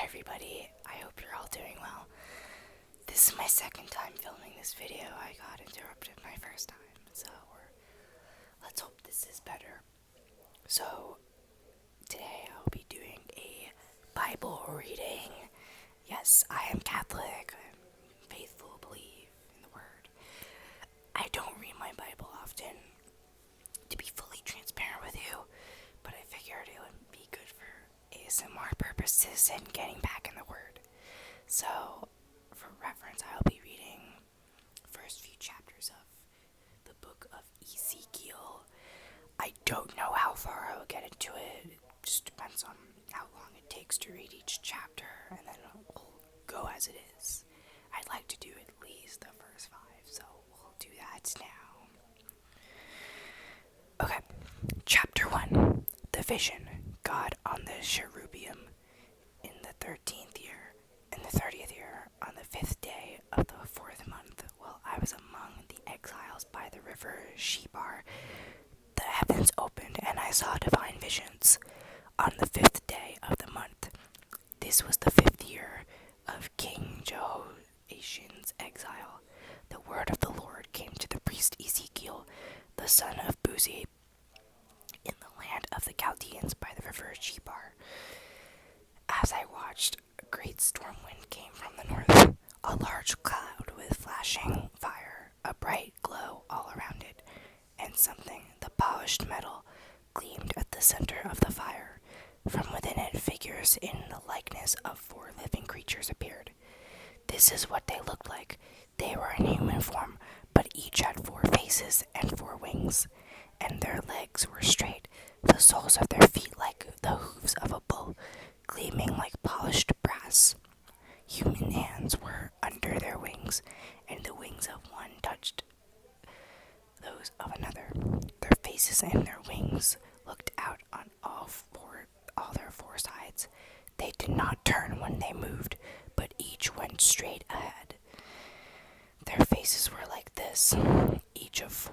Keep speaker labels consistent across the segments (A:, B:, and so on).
A: everybody, I hope you're all doing well. This is my second time filming this video. I got interrupted my first time, so let's hope this is better. So, today I'll be doing a Bible reading. Yes, I am Catholic. I'm faithful, believe in the Word. I don't read my Bible often, to be fully transparent with you, but I figured it would be good for ASMR purposes and getting back in the Word. So, for reference, I'll be reading the first few chapters of the Book of Ezekiel. I don't know how far I'll get into it. It just depends on how long it takes to read each chapter, and then we'll go as it is. I'd like to do at least the first 5, so we'll do that now. Okay, Chapter 1. The Vision. God on the cherubim. In the 13th year, in the 30th year, on the 5th day of the 4th month, while I was among the exiles by the river Shebar, the heavens opened, and I saw divine visions. On the 5th day of the month, this was the 5th year of King Jehoiachin's exile, the word of the Lord came to the priest Ezekiel, the son of Buzi, in the land of the Chaldeans by the river Shebar. As I watched, a great storm wind came from the north, a large cloud with flashing fire, a bright glow all around it, and something, the polished metal, gleamed at the center of the fire. From within it, figures in the likeness of 4 living creatures appeared. This is what they looked like. They were in human form, but each had 4 faces and 4 wings, and their legs were straight, the soles of their feet like the hooves of a bull, gleaming like polished brass. Human hands were under their wings, and the wings of one touched those of another. Their faces and their wings looked out on all their 4 sides. They did not turn when they moved, but each went straight ahead. Their faces were like this. Each of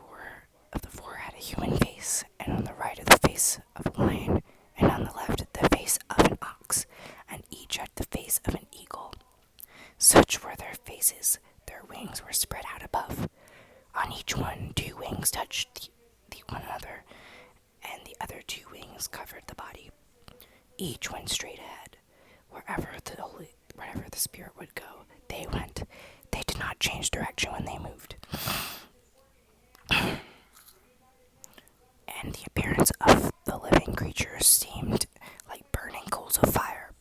A: the four had a human face, and on the right of the face of a lion, and on the left the face of an ox, and each had the face of an eagle. Such were their faces. Their wings were spread out above. On each one 2 wings touched the one another, and the other 2 wings covered the body. Each went straight ahead. Wherever the Spirit would go, they went. They did not change direction when they moved. And the appearance of the living creatures seemed like burning coals of fire.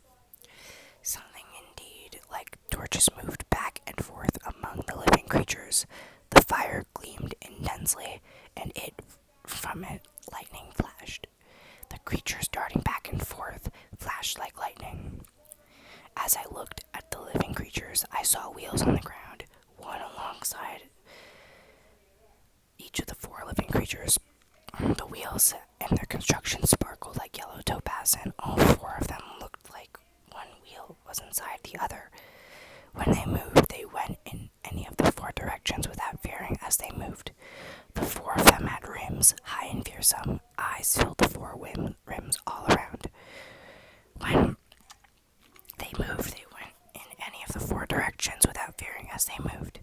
A: Something indeed like torches moved back and forth among the living creatures. The fire gleamed intensely, and from it lightning flashed. The creatures darting back and forth flashed like lightning. As I looked at the living creatures, I saw wheels on the ground, one alongside each of the 4 living creatures. The wheels and their construction sparkled like yellow topaz, and all 4 of them looked like one wheel was inside the other. When they moved, they went in any of the 4 directions without veering as they moved. The 4 of them had rims, high and fearsome. Eyes filled the 4 rims all around. When they moved, they went in any of the 4 directions without veering as they moved.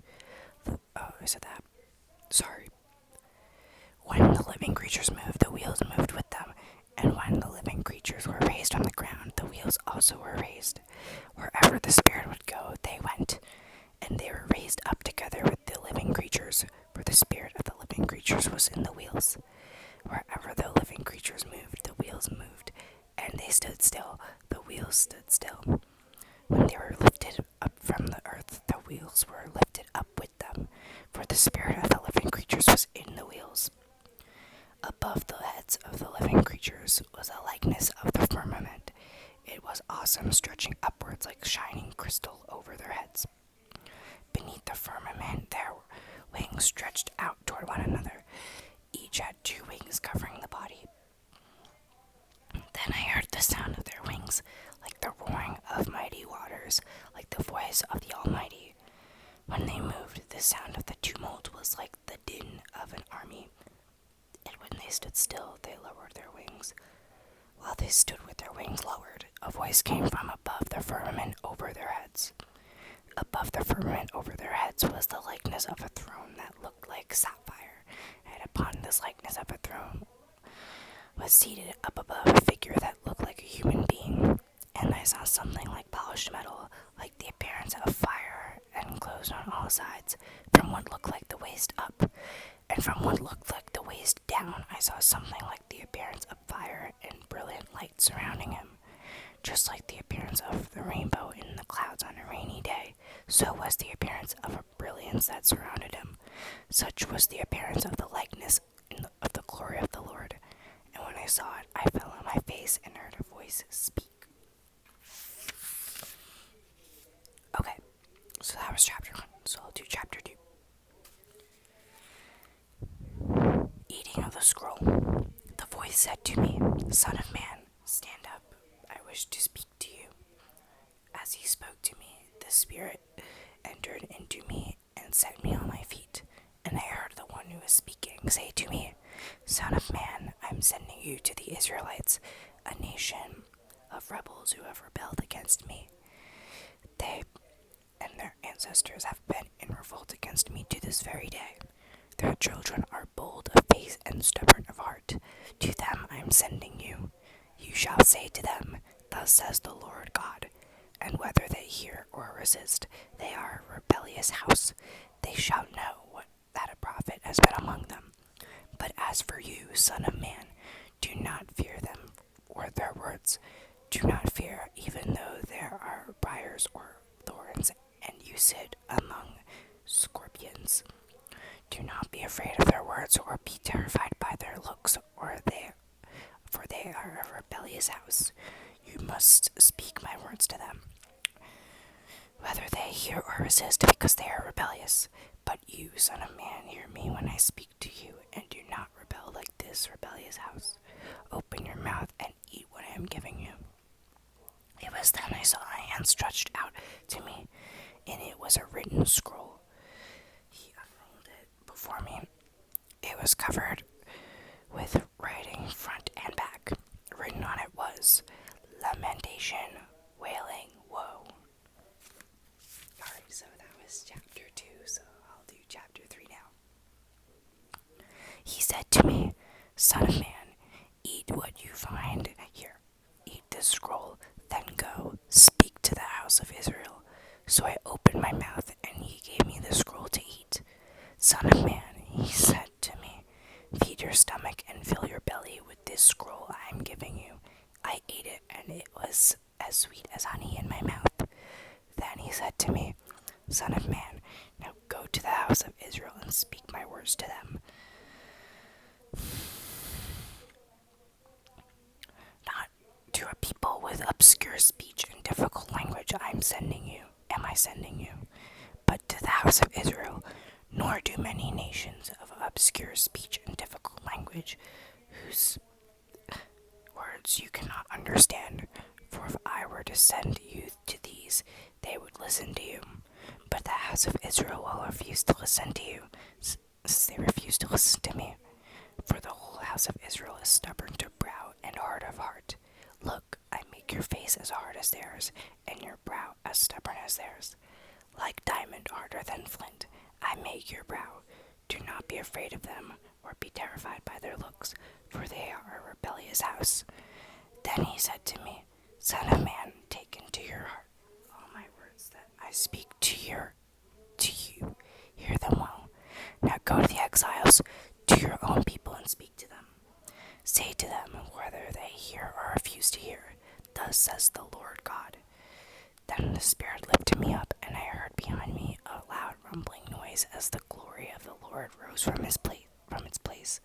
A: When the living creatures moved, the wheels moved with them, and when the living creatures were raised on the ground, the wheels also were raised. Wherever the Spirit would go, they went, and they were raised up together with the living creatures, for the Spirit of the living creatures was in the wheels. Wherever the living creatures moved, the wheels moved, and they stood still, the wheels stood still. When they were lifted up from the earth, the wheels were lifted up with them, for the Spirit of the living creatures was in the wheels. Above the heads of the living creatures was a likeness of the firmament. It was awesome, stretching upwards like shining crystal over their heads. Beneath the firmament, their wings stretched out toward one another. Each had 2 wings covering the body. Then I heard the sound of their wings, like the roaring of mighty waters, like the voice of the Almighty. When they moved, the sound of the tumult was like the din of an army. And when they stood still, they lowered their wings. While they stood with their wings lowered, a voice came from above the firmament over their heads. Above the firmament over their heads was the likeness of a throne that looked like sapphire, and upon this likeness of a throne was seated up above a figure that looked like a human being. And I saw something like polished metal, like the appearance of fire, enclosed on all sides, from what looked like the waist up, and from what looked like the waist down. I saw something like the appearance of fire and brilliant light surrounding him. Just like the appearance of the rainbow in the clouds on a rainy day, so was the appearance of a brilliance that surrounded him. Such was the appearance of the likeness of the glory of the Lord. And when I saw it, I fell on my face and heard a voice speak. Okay, so that was chapter 1, so I'll do chapter 2. Eating of the scroll. The voice said to me, Son of man, stand up. I wish to speak to you. As he spoke to me, the Spirit entered into me and set me on my feet. And I heard the one who was speaking say to me, Son of man, I'm sending you to the Israelites, a nation of rebels who have rebelled against me. They and their ancestors have been in revolt against me to this very day. Their children are bold of face and stubborn of heart. To them I am sending you. You shall say to them, Thus says the Lord God. And whether they hear or resist, they are a rebellious house. They shall know that a prophet has been among them. But as for you, son of man, do not fear them or their words. Do not fear, even though there are briars or thorns, and you sit among scorpions. Do not be afraid of their words, or be terrified by their looks, for they are a rebellious house. You must speak my words to them, whether they hear or resist, because they are rebellious. But you, son of man, hear me when I speak to you, and do not rebel like this rebellious house. Open your mouth and eat what I am giving you. It was then I saw a hand stretched out to me, and it was a written scroll. He unrolled it before me. It was covered with writing front and back. Written on it was, Lamentation, Wailing, Woe. Alright, so that was chapter 2, so I'll do chapter 3 now. He said to me, Son of man, eat what you find here. Eat this scroll, then go, speak to the house of Israel. So I opened my mouth, and he gave me the scroll to eat. Son of man, he said to me, feed your stomach and fill your belly with this scroll I am giving you. I ate it, and it was as sweet as honey in my mouth. Then he said to me, Son of man, now go to the house of Israel and speak my words to them. Not to a people with obscure speech and difficult language am I sending you, but to the house of Israel. Nor do many nations of obscure speech and difficult language, whose words you cannot understand. For if I were to send you to these, they would listen to you. But the house of Israel will refuse to listen to you, since they refuse to listen to me. For the whole house of Israel is stubborn to brow and hard of heart. Look, I make your face as hard as theirs, and your brow as stubborn as theirs. Like diamond harder than flint, I make your brow. Do not be afraid of them, or be terrified by their looks, for they are a rebellious house. Then he said to me, Son of man, take into your heart all my words that I speak to you. Hear them well. Now go to the exiles, to your own people, and speak to them. Say to them whether they hear or refuse to hear. Thus says the Lord God. Then the Spirit lifted me up, and I heard behind me a loud rumbling noise as the glory of the Lord rose from its place.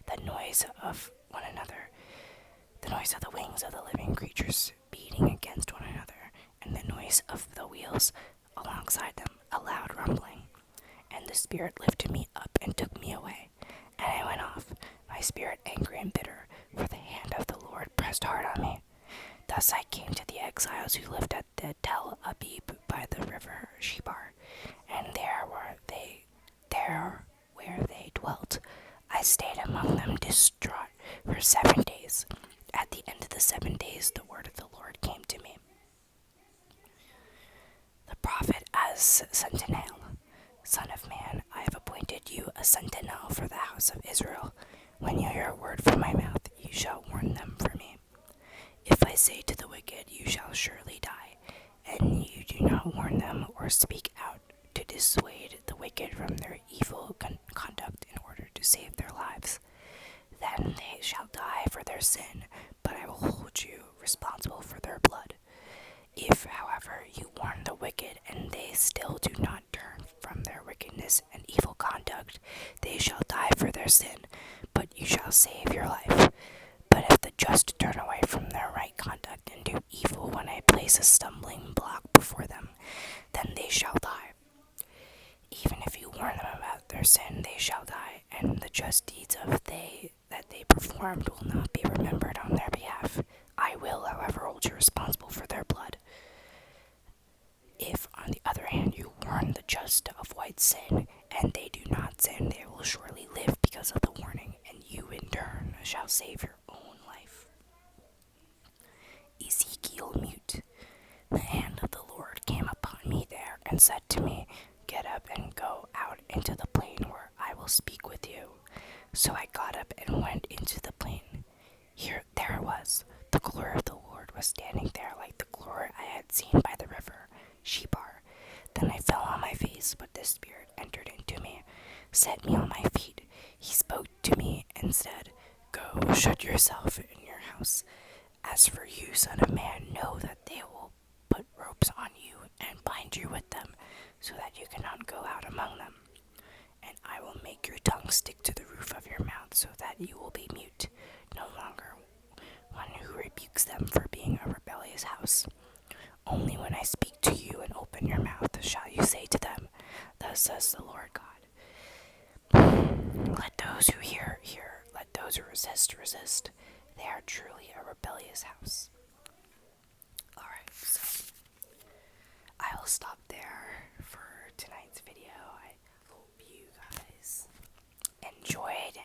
A: The noise of one another, the noise of the wings of the living creatures beating against one another, and the noise of the wheels alongside them, a loud rumbling. And the Spirit lifted me up and took me away, and I went off, my spirit angry and bitter, for the hand of the Lord pressed hard on me. Thus I came to the exiles who lived at the Tel Abib by the river Shebar, and there where they dwelt, I stayed among them distraught for 7 days. At the end of the 7 days, the word of the Lord came to me. sentinel. Son of man, I have appointed you a sentinel for the house of Israel. When you hear a word from my mouth, you shall warn them for me. If I say to the wicked, you shall surely die, and you do not warn them or speak out to dissuade the wicked from their evil conduct in order to save their lives, then they shall die for their sin, but I will hold you responsible for their blood. If, however, you warn the wicked and they still do not turn from their wickedness and evil conduct, they shall die for their sin, but you shall save your life. But if the just turn away from their right conduct and do evil when I place a stumbling block before them, then they shall die. Even if you warn them about their sin, they shall die, and the just deeds that they performed will not be remembered on their behalf. I will, however, hold you responsible for their blood. If, on the other hand, you warn the just to avoid sin, and they do not sin, they will surely live because of the warning, and you in turn shall save your own life. Ezekiel mute. The hand of the Lord came upon me there and said to me, Get up and go out into the plain where I will speak with you. So I got up and went into the plain. There it was. The glory of the Lord was standing there like the glory I had seen by the river, Shebar. Then I fell on my face, but the Spirit entered into me, set me on my feet. He spoke to me and said, Go, shut yourself in your house. As for you, son of man, know that they will put ropes on you and bind you with them, so that you cannot go out among them. And I will make your tongue stick to the roof of your mouth, so that you will be mute, no longer one who rebukes them for being a rebellious house. Only when I speak to you and open your mouth shall you say to them, Thus says the Lord God. Let those who hear, hear. Let those who resist, resist. They are truly a rebellious house. Alright, so I will stop there for tonight's video. I hope you guys enjoyed